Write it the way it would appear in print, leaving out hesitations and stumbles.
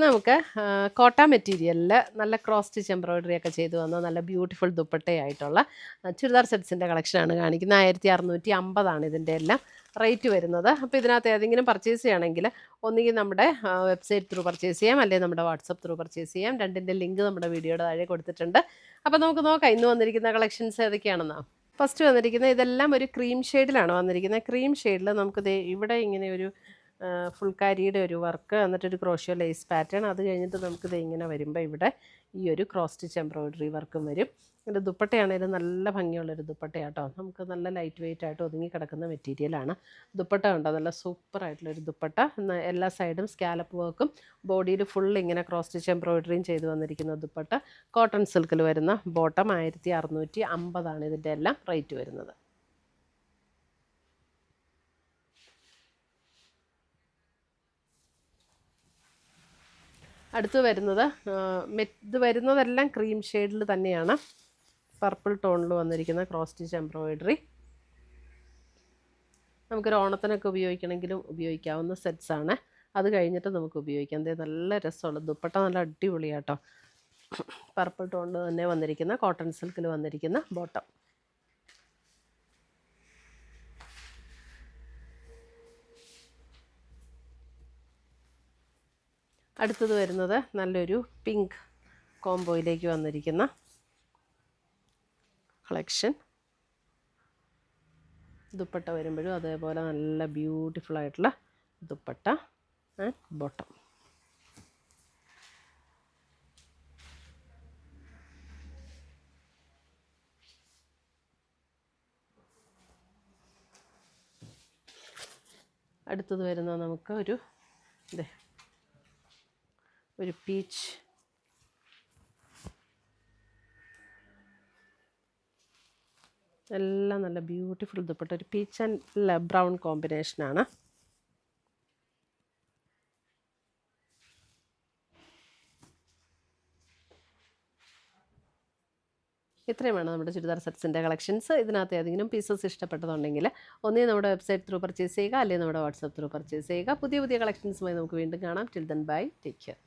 നമുക്ക് കോട്ട മെറ്റീരിയലിൽ നല്ല ക്രോസ് സ്റ്റിച്ച് എംബ്രോയിഡറി ഒക്കെ ചെയ്തു വന്ന നല്ല ബ്യൂട്ടിഫുൾ ദുപ്പട്ടയായിട്ടുള്ള ചുരിദാർ സെറ്റ്സിൻ്റെ കളക്ഷനാണ് കാണിക്കുന്നത്. 1650 ഇതിൻ്റെ എല്ലാം റേറ്റ് വരുന്നത്. അപ്പോൾ ഇതിനകത്ത് ഏതെങ്കിലും പർച്ചേസ് ചെയ്യണമെങ്കിൽ ഒന്നുകിൽ നമ്മുടെ വെബ്സൈറ്റ് ത്രൂ പർച്ചേസ് ചെയ്യാം, അല്ലെങ്കിൽ നമ്മുടെ വാട്സപ്പ് ത്രൂ പർച്ചേസ് ചെയ്യാം. രണ്ടിൻ്റെ ലിങ്ക് നമ്മുടെ വീഡിയോയുടെ താഴെ കൊടുത്തിട്ടുണ്ട്. അപ്പോൾ നമുക്ക് നോക്കാം ഇന്ന് വന്നിരിക്കുന്ന കളക്ഷൻസ് ഏതൊക്കെയാണെന്നാ. ഫസ്റ്റ് വന്നിരിക്കുന്നത് ഇതെല്ലാം ഒരു ക്രീം ഷെയ്ഡിലാണ് വന്നിരിക്കുന്നത്. ക്രീം ഷെയ്ഡിൽ നമുക്ക് ഇവിടെ ഇങ്ങനെ ഒരു ഫുൾക്കാരിയുടെ ഒരു വർക്ക്, എന്നിട്ടൊരു ക്രോഷ്യോ ലേസ് പാറ്റേൺ, അത് കഴിഞ്ഞിട്ട് നമുക്കിത് ഇങ്ങനെ വരുമ്പോൾ ഇവിടെ ഈ ഒരു ക്രോസ് സ്റ്റിച്ച് എംബ്രോയിഡറി വർക്കും വരും. ഇതിൻ്റെ ദുപ്പട്ടയാണെങ്കിലും നല്ല ഭംഗിയുള്ളൊരു ദുപ്പട്ടയാട്ടോ. നമുക്ക് നല്ല ലൈറ്റ് വെയിറ്റ് ആയിട്ട് ഒതുങ്ങി കിടക്കുന്ന മെറ്റീരിയലാണ്. ദുപ്പട്ട ഉണ്ടോ, നല്ല സൂപ്പറായിട്ടുള്ളൊരു ദുപ്പട്ട. എല്ലാ സൈഡും സ്കാലപ്പ് വർക്കും ബോഡിയിൽ ഫുൾ ഇങ്ങനെ ക്രോസ് സ്റ്റിച്ച് എംബ്രോയിഡറിയും ചെയ്ത് വന്നിരിക്കുന്ന ദുപ്പട്ട. കോട്ടൺ സിൽക്കിൽ വരുന്ന ബോട്ടം. 1650 ഇതിൻ്റെ എല്ലാം റേറ്റ് വരുന്നത്. അടുത്ത് വരുന്നത് ഇത് വരുന്നതെല്ലാം ക്രീം ഷെയ്ഡിൽ തന്നെയാണ്. പർപ്പിൾ ടോണിൽ വന്നിരിക്കുന്ന ക്രോസ് സ്റ്റിച്ച് എംബ്രോയിഡറി. നമുക്കൊരു ഓണത്തിനൊക്കെ ഉപയോഗിക്കണമെങ്കിലും ഉപയോഗിക്കാവുന്ന സെറ്റ്സാണ്. അത് കഴിഞ്ഞിട്ട് നമുക്ക് ഉപയോഗിക്കാം. നല്ല രസമുള്ള ദുപ്പട്ട, നല്ല അടിപൊളിയാട്ടോ. പർപ്പിൾ ടോണിൽ തന്നെ വന്നിരിക്കുന്ന കോട്ടൺ സിൽക്കിൽ വന്നിരിക്കുന്ന ബോട്ടം. അടുത്തത് വരുന്നത് നല്ലൊരു പിങ്ക് കോംബോയിലേക്ക് വന്നിരിക്കുന്ന കളക്ഷൻ. ദുപ്പട്ട വരുമ്പോഴും അതേപോലെ നല്ല ബ്യൂട്ടിഫുൾ ആയിട്ടുള്ള ദുപ്പട്ട ആൻഡ് ബോട്ടം. അടുത്തത് വരുന്നത് നമുക്ക് ഒരു പീച്ച്, എല്ലാം നല്ല ബ്യൂട്ടിഫുൾ ദുപ്പട്ട. ഒരു പീച്ച് ആൻഡ് ബ്രൗൺ കോമ്പിനേഷനാണ്. ഇത്രയുമാണ് നമ്മുടെ ചുരിദാർ സെറ്റ്സിൻ്റെ കളക്ഷൻസ്. ഇതിനകത്ത് ഏതെങ്കിലും പീസസ് ഇഷ്ടപ്പെട്ടതുണ്ടെങ്കിൽ ഒന്നേ നമ്മുടെ വെബ്സൈറ്റ് ത്രൂ പർച്ചേസ് ചെയ്യുക, അല്ലെങ്കിൽ നമ്മുടെ വാട്സപ്പ് ത്രൂ പർച്ചേസ് ചെയ്യുക. പുതിയ കളക്ഷൻസുമായി നമുക്ക് വീണ്ടും കാണാം. Till then bye, take care.